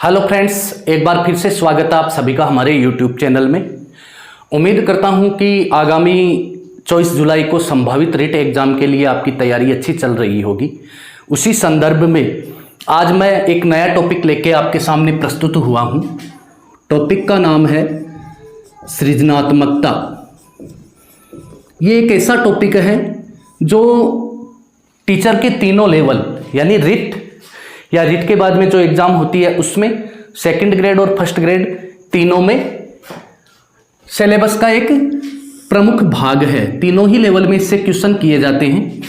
Hello friends, एक बार फिर से स्वागत है आप सभी का हमारे यूट्यूब चैनल में। उम्मीद करता हूं कि आगामी 24 जुलाई को संभावित रिट एग्ज़ाम के लिए आपकी तैयारी अच्छी चल रही होगी। उसी संदर्भ में आज मैं एक नया टॉपिक लेके आपके सामने प्रस्तुत हुआ हूं। टॉपिक का नाम है सृजनात्मकता। ये एक ऐसा टॉपिक है जो टीचर के तीनों लेवल यानी रिट या रिट के बाद में जो एग्ज़ाम होती है उसमें सेकंड ग्रेड और फर्स्ट ग्रेड तीनों में सिलेबस का एक प्रमुख भाग है। तीनों ही लेवल में इससे क्वेश्चन किए जाते हैं।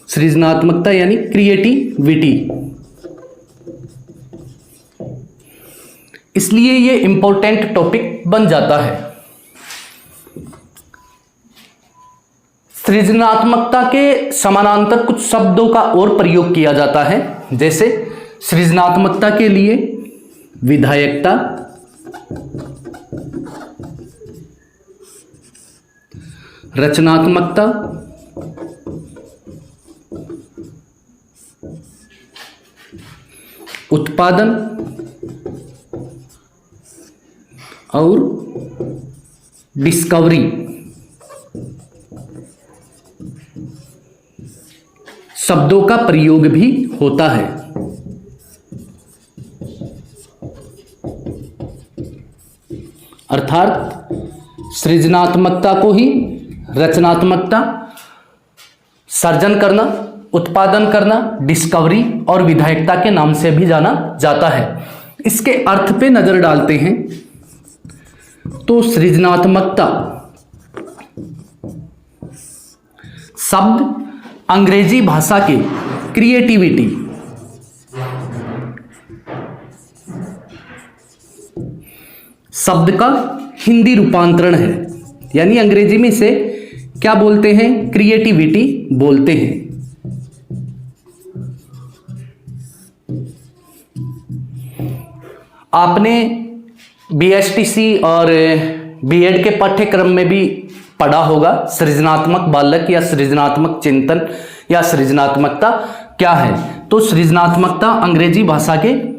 सृजनात्मकता यानी क्रिएटिविटी, इसलिए ये इंपॉर्टेंट टॉपिक बन जाता है। सृजनात्मकता के समानांतर कुछ शब्दों का और प्रयोग किया जाता है, जैसे सृजनात्मकता के लिए विधायकता, रचनात्मकता, उत्पादन और डिस्कवरी। शब्दों का प्रयोग भी होता है। अर्थात सृजनात्मकता को ही रचनात्मकता, सर्जन करना, उत्पादन करना, डिस्कवरी और विधायकता के नाम से भी जाना जाता है। इसके अर्थ पे नजर डालते हैं तो सृजनात्मकता शब्द अंग्रेजी भाषा के क्रिएटिविटी शब्द का हिंदी रूपांतरण है, यानी अंग्रेजी में इसे क्या बोलते हैं? क्रिएटिविटी बोलते हैं। आपने बीएसटीसी और बीएड के पाठ्यक्रम में भी पढ़ा होगा सृजनात्मक बालक या सृजनात्मक चिंतन या सृजनात्मकता क्या है। तो सृजनात्मकता अंग्रेजी भाषा के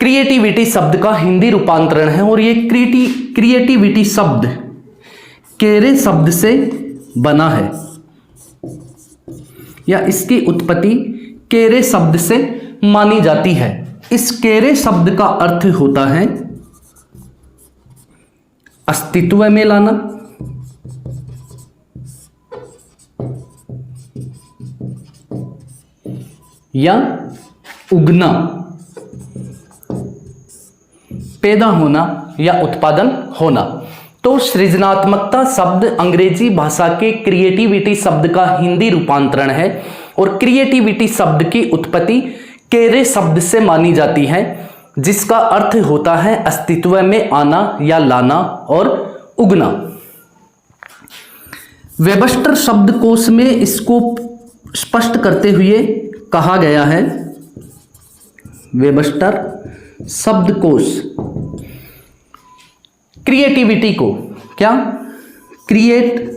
क्रिएटिविटी शब्द का हिंदी रूपांतरण है और ये क्रिएटिविटी शब्द केरे शब्द से बना है या इसकी उत्पत्ति केरे शब्द से मानी जाती है। इस केरे शब्द का अर्थ होता है अस्तित्व में लाना, या उगना, पैदा होना या उत्पादन होना। तो सृजनात्मकता शब्द अंग्रेजी भाषा के क्रिएटिविटी शब्द का हिंदी रूपांतरण है और क्रिएटिविटी शब्द की उत्पत्ति केरे शब्द से मानी जाती है, जिसका अर्थ होता है अस्तित्व में आना या लाना और उगना। वेबस्टर शब्दकोश में इसको स्पष्ट करते हुए कहा गया है। वेबस्टर शब्दकोश क्रिएटिविटी को क्या क्रिएट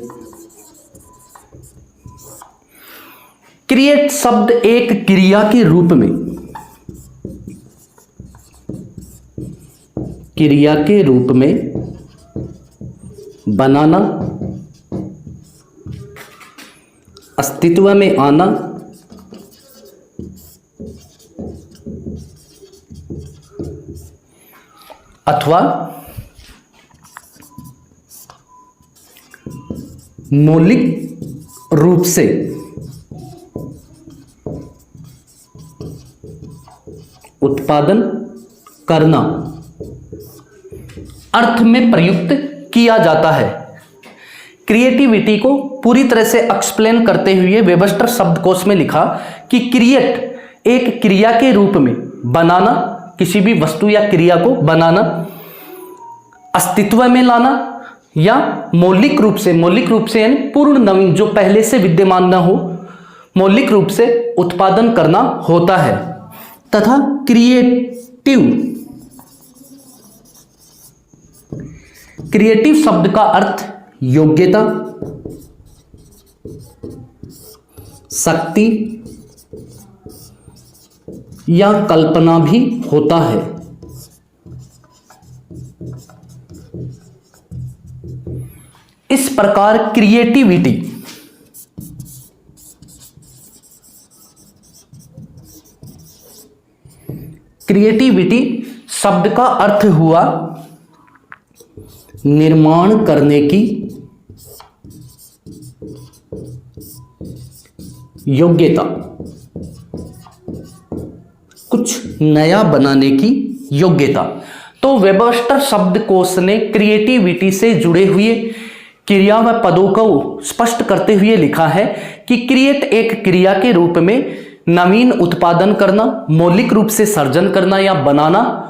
शब्द एक क्रिया के रूप में बनाना, अस्तित्व में आना, अथवा मौलिक रूप से उत्पादन करना अर्थ में प्रयुक्त किया जाता है। क्रिएटिविटी को पूरी तरह से एक्सप्लेन करते हुए वेबस्टर शब्दकोश में लिखा कि क्रिएट एक क्रिया के रूप में बनाना, किसी भी वस्तु या क्रिया को बनाना, अस्तित्व में लाना या मौलिक रूप से यानी पूर्ण नवीन, जो पहले से विद्यमान न हो, मौलिक रूप से उत्पादन करना होता है। तथा क्रिएटिव शब्द का अर्थ योग्यता, शक्ति या कल्पना भी होता है। इस प्रकार क्रिएटिविटी शब्द का अर्थ हुआ निर्माण करने की योग्यता, कुछ नया बनाने की योग्यता। तो वेबस्टर शब्दकोश ने क्रिएटिविटी से जुड़े हुए क्रिया व पदों को स्पष्ट करते हुए लिखा है कि क्रिएट एक क्रिया के रूप में नवीन उत्पादन करना, मौलिक रूप से सर्जन करना या बनाना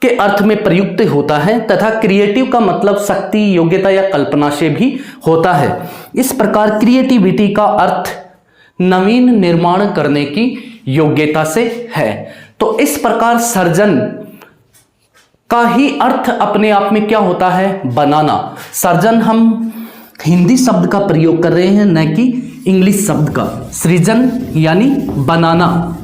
के अर्थ में प्रयुक्त होता है, तथा क्रिएटिव का मतलब शक्ति, योग्यता या कल्पना से भी होता है। इस प्रकार क्रिएटिविटी का अर्थ नवीन निर्माण करने की योग्यता से है। तो इस प्रकार सर्जन का ही अर्थ अपने आप में क्या होता है? बनाना। सर्जन हम हिंदी शब्द का प्रयोग कर रहे हैं, न कि इंग्लिश शब्द का। सृजन यानी बनाना,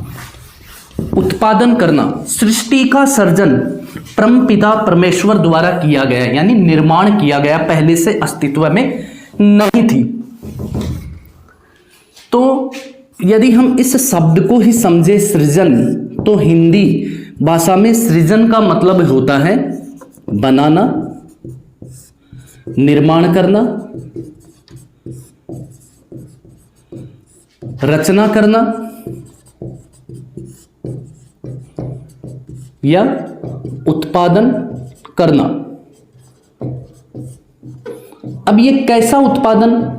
उत्पादन करना। सृष्टि का सर्जन परमपिता परमेश्वर द्वारा किया गया, यानी निर्माण किया गया, पहले से अस्तित्व में नहीं थी। तो यदि हम इस शब्द को ही समझे सृजन, तो हिंदी भाषा में सृजन का मतलब होता है बनाना, निर्माण करना, रचना करना या उत्पादन करना। अब ये कैसा उत्पादन?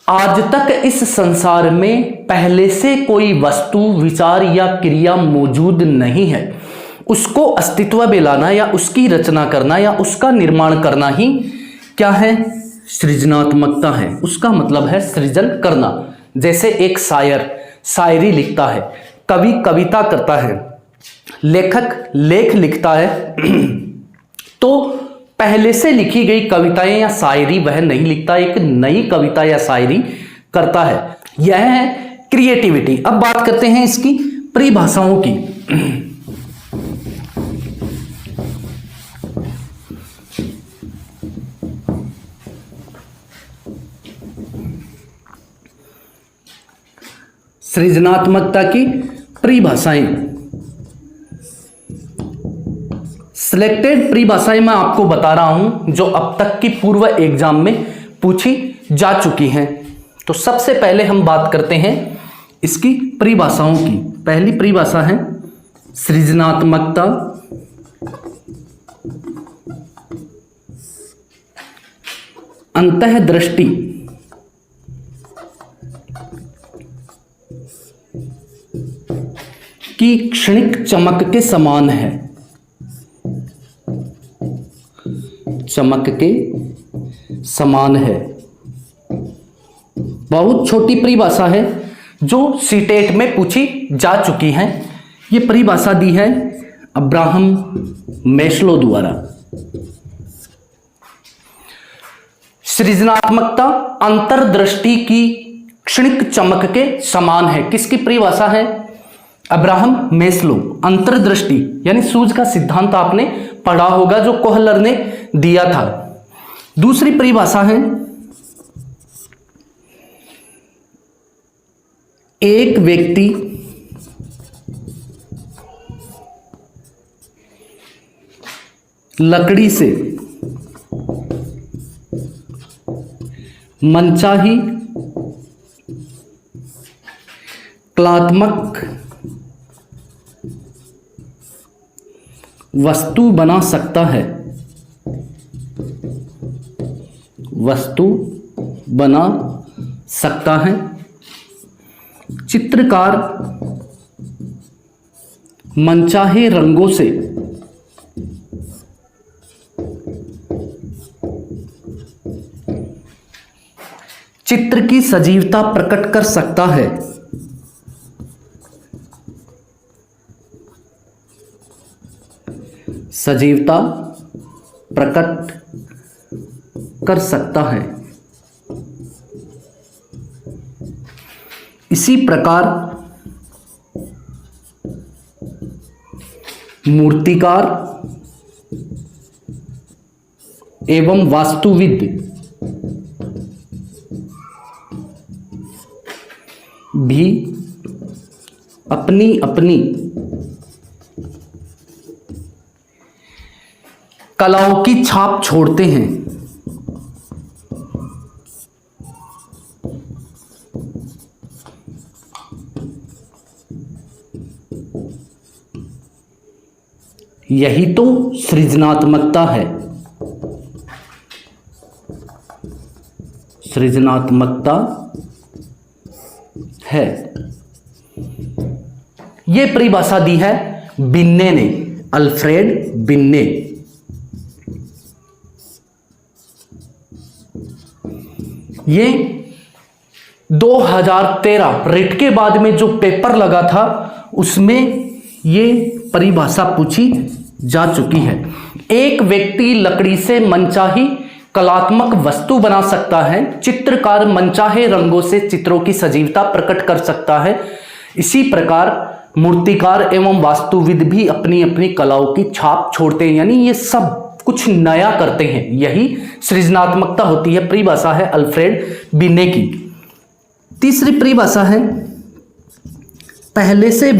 आज तक इस संसार में पहले से कोई वस्तु, विचार या क्रिया मौजूद नहीं है, उसको अस्तित्व में लाना या उसकी रचना करना या उसका निर्माण करना ही क्या है? सृजनात्मकता है। उसका मतलब है सृजन करना। जैसे एक शायर शायरी लिखता है, कवि कविता करता है, लेखक लेख लिखता है, तो पहले से लिखी गई कविताएं या शायरी वह नहीं लिखता, एक नई कविता या शायरी करता है। यह है क्रिएटिविटी। अब बात करते हैं इसकी परिभाषाओं की। सृजनात्मकता की परिभाषाएं, सिलेक्टेड परिभाषाएं मैं आपको बता रहा हूं जो अब तक की पूर्व एग्जाम में पूछी जा चुकी हैं। तो सबसे पहले हम बात करते हैं इसकी परिभाषाओं की। पहली परिभाषा है सृजनात्मकता अंतःदृष्टि की क्षणिक चमक के समान है। चमक के समान है। बहुत छोटी परिभाषा है जो सीटेट में पूछी जा चुकी है। यह परिभाषा दी है अब्राहम मैस्लो द्वारा। सृजनात्मकता अंतर्दृष्टि की क्षणिक चमक के समान है। किसकी परिभाषा है? Abraham Maslow. अंतर्दृष्टि यानी सूझ का सिद्धांत आपने पढ़ा होगा जो कोहलर ने दिया था। दूसरी परिभाषा है एक व्यक्ति लकड़ी से मनचाही कलात्मक वस्तु बना सकता है। वस्तु बना सकता है। चित्रकार मनचाहे रंगों से चित्र की सजीवता प्रकट कर सकता है। सजीवता प्रकट कर सकता है। इसी प्रकार मूर्तिकार एवं वास्तुविद भी अपनी अपनी कलाओं की छाप छोड़ते हैं। यही तो सृजनात्मकता है। सृजनात्मकता है। यह परिभाषा दी है बिन्ने ने, अल्फ्रेड बिन्ने। ये 2013 रिट के बाद में जो पेपर लगा था उसमें ये परिभाषा पूछी जा चुकी है। एक व्यक्ति लकड़ी से मनचाही कलात्मक वस्तु बना सकता है। चित्रकार मनचाहे रंगों से चित्रों की सजीवता प्रकट कर सकता है। इसी प्रकार मूर्तिकार एवं वास्तुविद भी अपनी अपनी कलाओं की छाप छोड़ते हैं, यानी ये सब कुछ नया करते हैं। यही सृजनात्मकता होती है। परिभाषा है अल्फ्रेड बिन्ने की। तीसरी परिभाषा है पहले से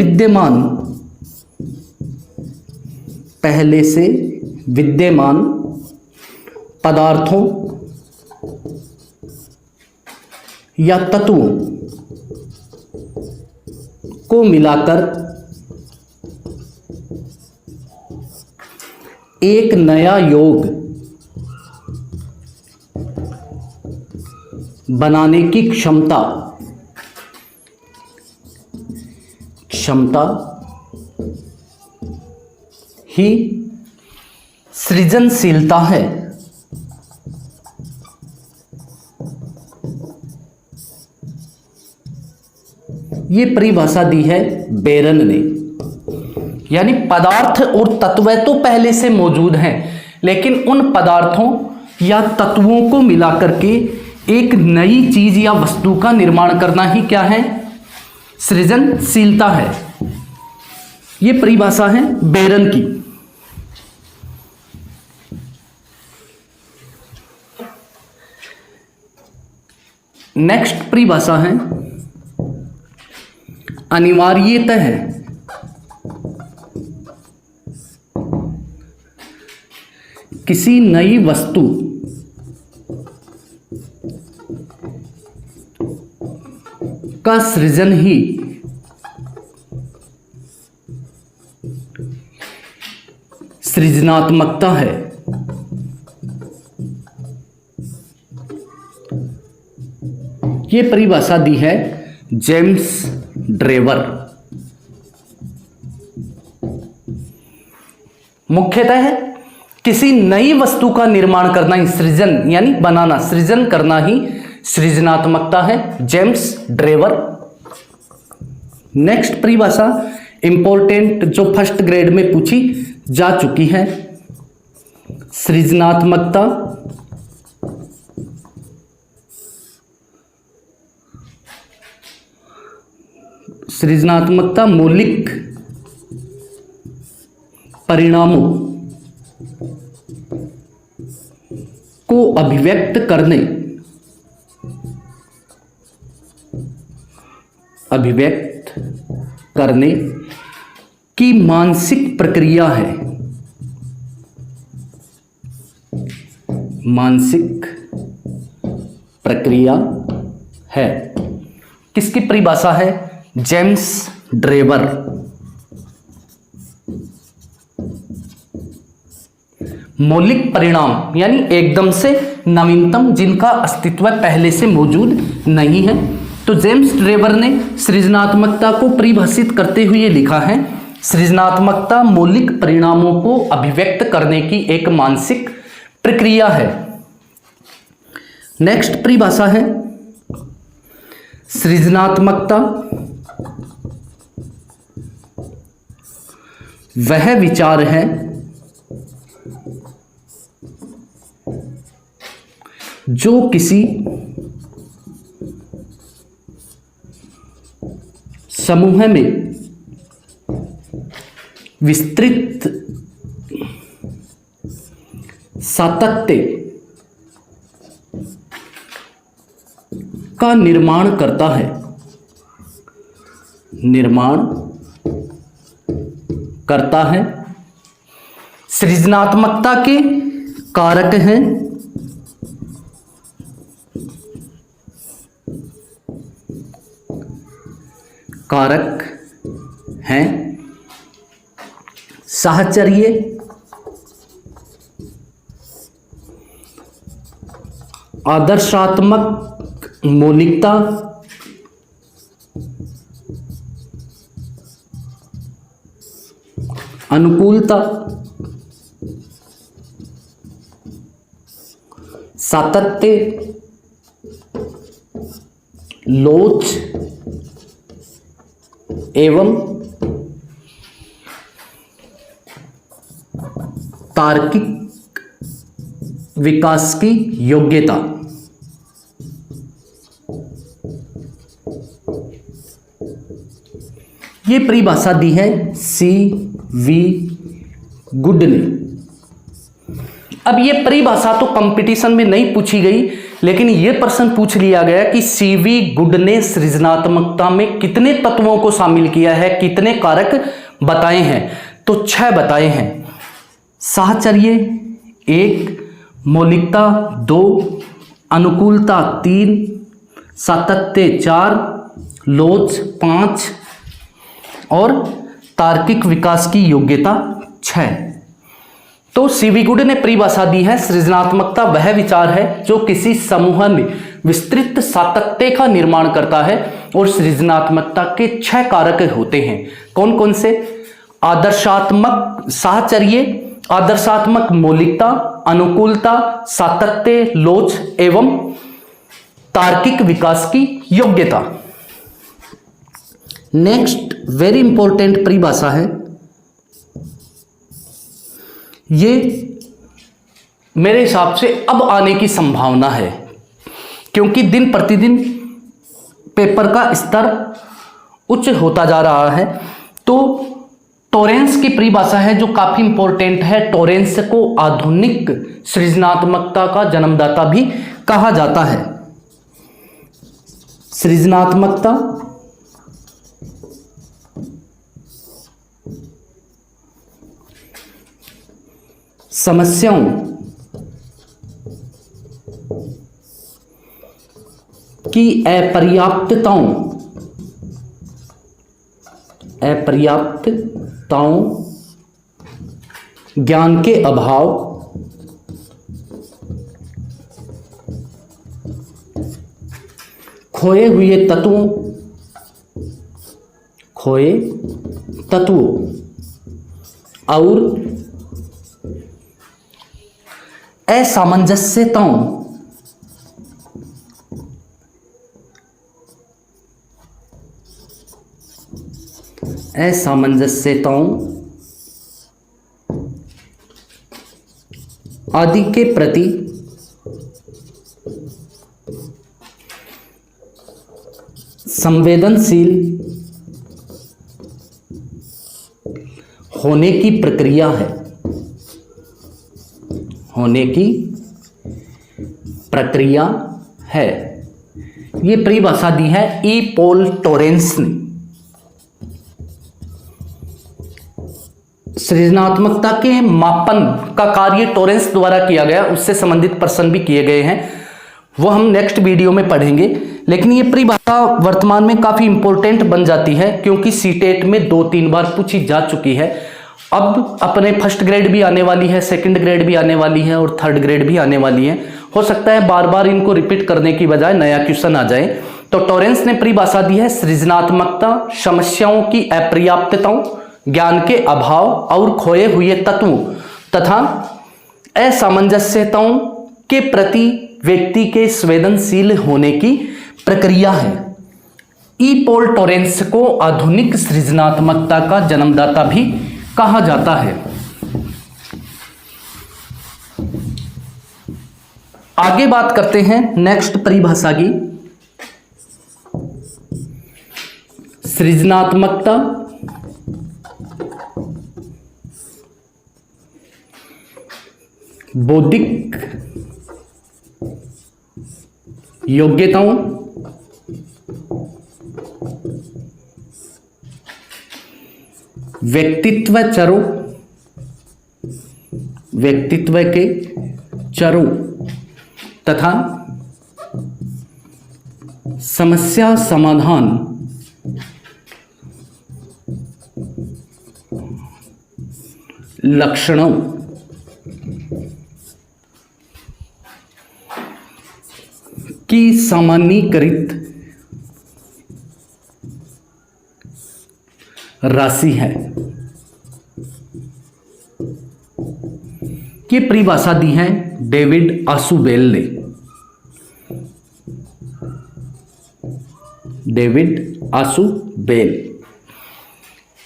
विद्यमान पदार्थों या तत्वों को मिलाकर एक नया योग बनाने की क्षमता ही सृजनशीलता है। ये परिभाषा दी है बेरन ने, यानी पदार्थ और तत्व तो पहले से मौजूद हैं, लेकिन उन पदार्थों या तत्वों को मिलाकर के एक नई चीज या वस्तु का निर्माण करना ही क्या है? सृजनशीलता है। यह परिभाषा है बेरन की। नेक्स्ट परिभाषा है अनिवार्यतः किसी नई वस्तु का सृजन ही सृजनात्मकता है। यह परिभाषा दी है जेम्स ड्रेवर। मुख्यतः किसी नई वस्तु का निर्माण करना ही सृजन यानी बनाना, सृजन करना ही सृजनात्मकता है। James Drever. नेक्स्ट परिभाषा इंपॉर्टेंट जो फर्स्ट ग्रेड में पूछी जा चुकी है, सृजनात्मकता मौलिक परिणामों को अभिव्यक्त करने की मानसिक प्रक्रिया है। मानसिक प्रक्रिया है। किसकी परिभाषा है? James Drever. मौलिक परिणाम यानी एकदम से नवीनतम, जिनका अस्तित्व पहले से मौजूद नहीं है। तो जेम्स ड्रेवर ने सृजनात्मकता को परिभाषित करते हुए लिखा है, सृजनात्मकता मौलिक परिणामों को अभिव्यक्त करने की एक मानसिक प्रक्रिया है। नेक्स्ट परिभाषा है सृजनात्मकता वह विचार है जो किसी समूह में विस्तृत सातत्य का निर्माण करता है, निर्माण करता है। सृजनात्मकता के कारक हैं साहचर्य, आदर्शात्मक मौलिकता, अनुकूलता, सातत्य, लोच एवं तार्किक विकास की योग्यता। ये परिभाषा दी है सी.वी. गुड ने। अब ये परिभाषा तो कंपटीशन में नहीं पूछी गई, लेकिन ये प्रश्न पूछ लिया गया कि सी.वी. गुड ने सृजनात्मकता में कितने तत्वों को शामिल किया है, कितने कारक बताए हैं। तो 6 बताए हैं। साहचर्य 1, मौलिकता 2, अनुकूलता 3, सातत्य 4, लोच 5 और तार्किक विकास की योग्यता 6। तो सी.वी. गुड ने परिभाषा दी है, सृजनात्मकता वह विचार है जो किसी समूह में विस्तृत सातत्य का निर्माण करता है और सृजनात्मकता के 6 कारक होते हैं। कौन कौन से? आदर्शात्मक साहचर्य, आदर्शात्मक मौलिकता, अनुकूलता, सातत्य, लोच एवं तार्किक विकास की योग्यता। नेक्स्ट वेरी इंपॉर्टेंट परिभाषा है, ये मेरे हिसाब से अब आने की संभावना है, क्योंकि दिन प्रतिदिन पेपर का स्तर उच्च होता जा रहा है। तो टोरेंस की परिभाषा है जो काफी इंपॉर्टेंट है। टोरेंस को आधुनिक सृजनात्मकता का जन्मदाता भी कहा जाता है। सृजनात्मकता समस्याओं की अपर्याप्तताओं, ज्ञान के अभाव, खोए तत्वों और असमंजस्यताओं आदि के प्रति संवेदनशील होने की प्रक्रिया है। ये परिभाषा दी है ई. पॉल टोरेंस ने। सृजनात्मकता के मापन का कार्य टोरेंस द्वारा किया गया, उससे संबंधित प्रश्न भी किए गए हैं, वो हम नेक्स्ट वीडियो में पढ़ेंगे। लेकिन ये परिभाषा वर्तमान में काफी इंपॉर्टेंट बन जाती है, क्योंकि सीटेट में 2-3 बार पूछी जा चुकी है। अब अपने फर्स्ट ग्रेड भी आने वाली है, सेकंड ग्रेड भी आने वाली है और थर्ड ग्रेड भी आने वाली है। हो सकता है बार बार इनको रिपीट करने की बजाय नया क्वेश्चन आ जाए। तो टोरेंस ने परिभाषा दी है, सृजनात्मकता समस्याओं की अपर्याप्तताओं, ज्ञान के अभाव और खोए हुए तत्वों तथा असामंजस्यताओं के प्रति व्यक्ति के संवेदनशील होने की प्रक्रिया है। ई. पॉल टोरेंस को आधुनिक सृजनात्मकता का जन्मदाता भी कहा जाता है। आगे बात करते हैं नेक्स्ट परिभाषा की। सृजनात्मकता बौद्धिक योग्यताओं व्यक्तित्व के चरों तथा समस्या समाधान लक्षणों की सामान्यीकृत राशि है। ये परिभाषा दी है डेविड आशुबेल ने। डेविड आशुबेल।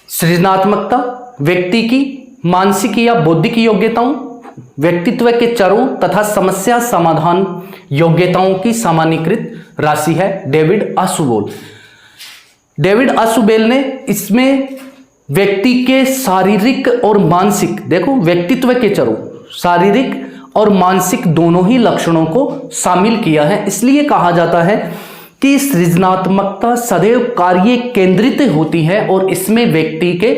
सृजनात्मकता व्यक्ति की मानसिक या बौद्धिक योग्यताओं, व्यक्तित्व के चरों तथा समस्या समाधान योग्यताओं की सामान्यीकृत राशि है। डेविड आशुबेल। डेविड आशुबेल ने इसमें व्यक्ति के शारीरिक और मानसिक, देखो व्यक्तित्व के चरों, शारीरिक और मानसिक दोनों ही लक्षणों को शामिल किया है। इसलिए कहा जाता है कि सृजनात्मकता सदैव कार्य केंद्रित होती है और इसमें व्यक्ति के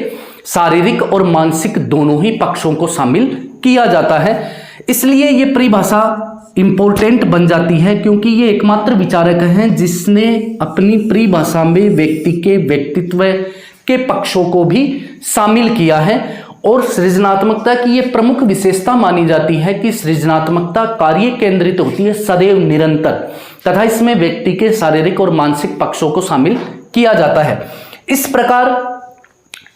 शारीरिक और मानसिक दोनों ही पक्षों को शामिल किया जाता है। इसलिए ये परिभाषा इंपॉर्टेंट बन जाती है क्योंकि ये एकमात्र विचारक हैं जिसने अपनी परिभाषा में व्यक्ति के व्यक्तित्व के पक्षों को भी शामिल किया है। और सृजनात्मकता की ये प्रमुख विशेषता मानी जाती है कि सृजनात्मकता कार्य केंद्रित होती है, सदैव निरंतर, तथा इसमें व्यक्ति के शारीरिक और मानसिक पक्षों को शामिल किया जाता है। इस प्रकार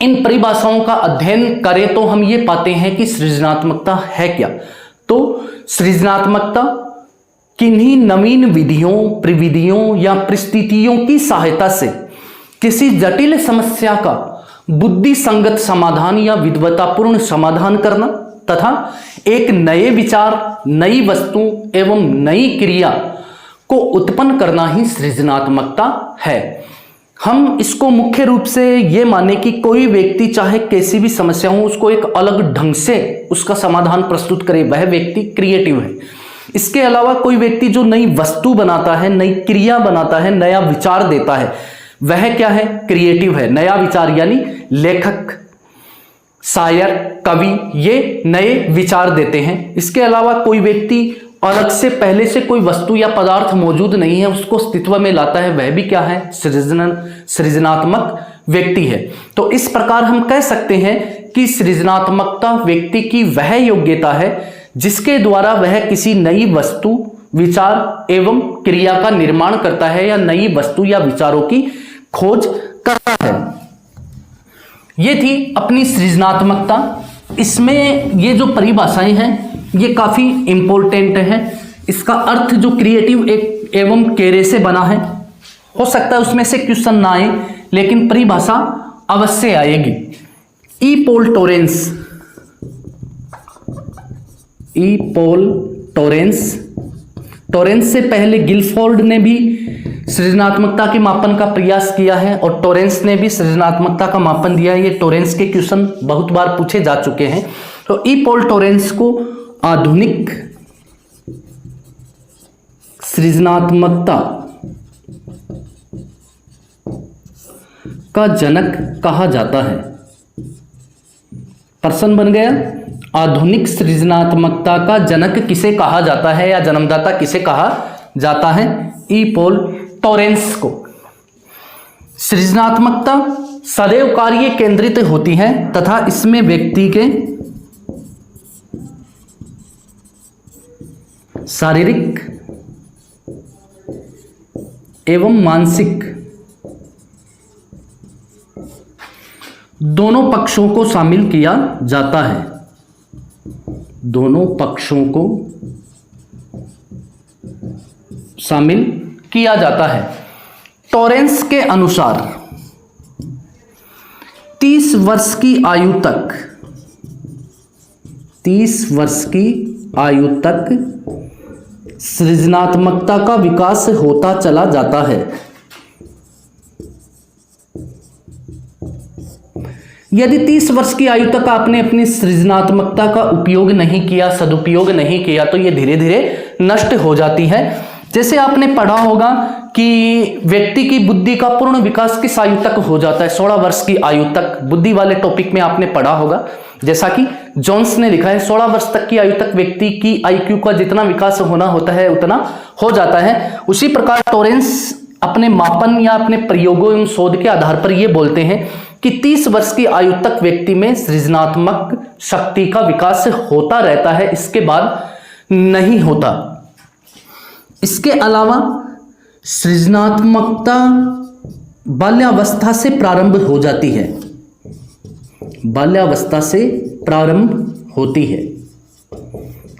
इन परिभाषाओं का अध्ययन करें तो हम ये पाते हैं कि सृजनात्मकता है क्या। तो सृजनात्मकता किन्हीं नवीन विधियों, प्रविधियों या परिस्थितियों की सहायता से किसी जटिल समस्या का बुद्धि संगत समाधान या विद्वतापूर्ण समाधान करना तथा एक नए विचार, नई वस्तु एवं नई क्रिया को उत्पन्न करना ही सृजनात्मकता है। हम इसको मुख्य रूप से ये माने कि कोई व्यक्ति चाहे कैसी भी समस्या हो उसको एक अलग ढंग से उसका समाधान प्रस्तुत करे, वह व्यक्ति क्रिएटिव है। इसके अलावा कोई व्यक्ति जो नई वस्तु बनाता है, नई क्रिया बनाता है, नया विचार देता है, वह क्या है? क्रिएटिव है। नया विचार यानी लेखक, शायर, कवि ये नए विचार देते हैं। इसके अलावा कोई व्यक्ति अलग से पहले से कोई वस्तु या पदार्थ मौजूद नहीं है उसको अस्तित्व में लाता है, वह भी क्या है? सृजनात्मक व्यक्ति है। तो इस प्रकार हम कह सकते हैं कि सृजनात्मकता व्यक्ति की वह योग्यता है जिसके द्वारा वह किसी नई वस्तु, विचार एवं क्रिया का निर्माण करता है या नई वस्तु या विचारों की खोज करता है। ये थी अपनी सृजनात्मकता। इसमें ये जो परिभाषाएं हैं ये काफी इंपॉर्टेंट है। इसका अर्थ जो क्रिएटिव एवं केरे से बना है, हो सकता है उसमें से क्वेश्चन ना आए लेकिन परिभाषा अवश्य आएगी। ई पॉल टोरेंस से पहले गिलफोर्ड ने भी सृजनात्मकता के मापन का प्रयास किया है और टोरेंस ने भी सृजनात्मकता का मापन दिया है। ये टोरेंस के क्वेश्चन बहुत बार पूछे जा चुके हैं। तो ई पॉल टोरेंस को आधुनिक सृजनात्मकता का जनक कहा जाता है। प्रश्न बन गया, आधुनिक सृजनात्मकता का जनक किसे कहा जाता है या जन्मदाता किसे कहा जाता है? ई पॉल टोरेंस को। सृजनात्मकता सदैव कार्य केंद्रित होती है तथा इसमें व्यक्ति के शारीरिक एवं मानसिक दोनों पक्षों को शामिल किया जाता है। दोनों पक्षों को शामिल किया जाता है। टोरेंस के अनुसार 30 वर्ष की आयु तक सृजनात्मकता का विकास होता चला जाता है। यदि 30 वर्ष की आयु तक आपने अपनी सृजनात्मकता का उपयोग नहीं किया, सदुपयोग नहीं किया, तो ये धीरे धीरे नष्ट हो जाती है। जैसे आपने पढ़ा होगा कि व्यक्ति की बुद्धि का पूर्ण विकास किस आयु तक हो जाता है, 16 वर्ष की आयु तक। बुद्धि वाले टॉपिक में आपने पढ़ा होगा, जैसा कि जॉन्स ने लिखा है 16 वर्ष तक की आयु तक व्यक्ति की आईक्यू का जितना विकास होना होता है उतना हो जाता है। उसी प्रकार टोरेंस अपने मापन या अपने प्रयोगों एवं शोध के आधार पर यह बोलते हैं कि 30 वर्ष की आयु तक व्यक्ति में सृजनात्मक शक्ति का विकास होता रहता है, इसके बाद नहीं होता। इसके अलावा सृजनात्मकता बाल्यावस्था से प्रारंभ हो जाती है, बाल्यावस्था से प्रारंभ होती है,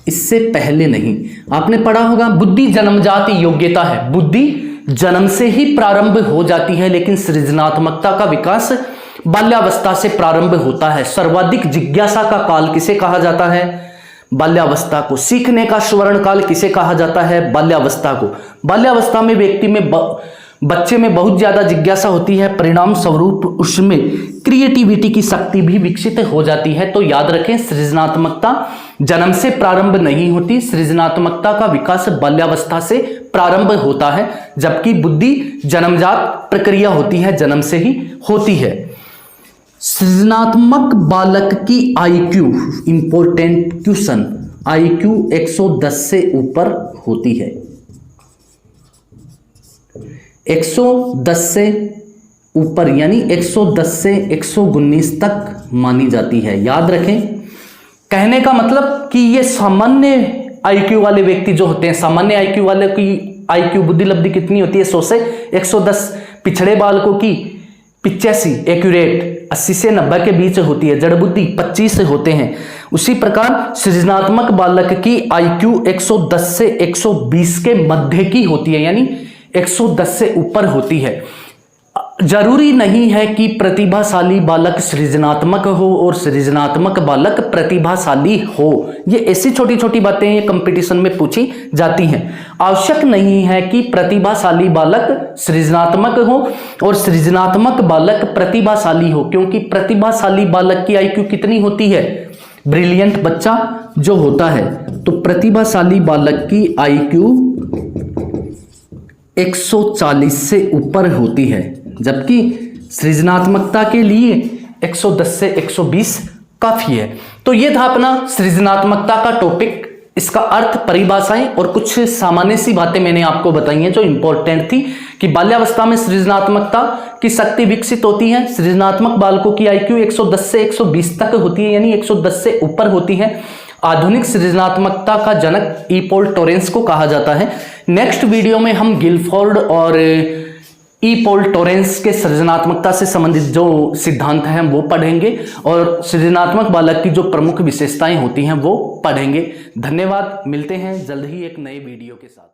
इससे पहले नहीं। आपने पढ़ा होगा बुद्धि जन्मजात योग्यता है, बुद्धि जन्म से ही प्रारंभ हो जाती है, लेकिन सृजनात्मकता का विकास बाल्यावस्था से प्रारंभ होता है। सर्वाधिक जिज्ञासा का काल किसे कहा जाता है? बाल्यावस्था को। सीखने का स्वर्ण काल किसे कहा जाता है? बाल्यावस्था को। बाल्यावस्था में व्यक्ति में बच्चे में बहुत ज्यादा जिज्ञासा होती है, परिणाम स्वरूप उसमें क्रिएटिविटी की शक्ति भी विकसित हो जाती है। तो याद रखें, सृजनात्मकता जन्म से प्रारंभ नहीं होती, सृजनात्मकता का विकास बाल्यावस्था से प्रारंभ होता है, जबकि बुद्धि जन्मजात प्रक्रिया होती है, जन्म से ही होती है। सृजनात्मक बालक की आईक्यू, इंपॉर्टेंट क्वेश्चन, आईक्यू 110 से ऊपर होती है, 110 से ऊपर, यानी 110 से 119 तक मानी जाती है। याद रखें, कहने का मतलब कि ये सामान्य आईक्यू वाले व्यक्ति जो होते हैं, सामान्य आईक्यू वाले की आईक्यू बुद्धि लब्धि कितनी होती है? 100 से 110। पिछड़े बालकों की 85, एक्यूरेट 80 से 90 के बीच होती है, जड़ बुद्धि 25 से होते हैं। उसी प्रकार सृजनात्मक बालक की आईक्यू 110 से 120 के मध्य की होती है, यानी 110 से ऊपर होती है। जरूरी नहीं है कि प्रतिभाशाली बालक सृजनात्मक हो और सृजनात्मक बालक प्रतिभाशाली हो। ये ऐसी छोटी छोटी बातें ये कंपटीशन में पूछी जाती हैं। आवश्यक नहीं है कि प्रतिभाशाली बालक सृजनात्मक हो और सृजनात्मक बालक प्रतिभाशाली हो, क्योंकि प्रतिभाशाली बालक की आईक्यू कितनी होती है? ब्रिलियंट बच्चा जो होता है, तो प्रतिभाशाली बालक की आईक्यू 140 से ऊपर होती है, जबकि सृजनात्मकता के लिए 110 से 120 काफी है। तो ये था अपना सृजनात्मकता का टॉपिक, इसका अर्थ, परिभाषाएं और कुछ सामान्य सी बातें मैंने आपको बताई हैं जो इंपॉर्टेंट थी, कि बाल्यावस्था में सृजनात्मकता की शक्ति विकसित होती है। सृजनात्मक बालकों की आईक्यू 110 से 120 तक होती है, यानी 110 से ऊपर होती है। आधुनिक सृजनात्मकता का जनक ई पॉल टोरेंस को कहा जाता है। नेक्स्ट वीडियो में हम गिलफोर्ड और ई पॉल टोरेंस के सृजनात्मकता से संबंधित जो सिद्धांत हैं वो पढ़ेंगे और सृजनात्मक बालक की जो प्रमुख विशेषताएं होती हैं वो पढ़ेंगे। धन्यवाद, मिलते हैं जल्द ही एक नए वीडियो के साथ।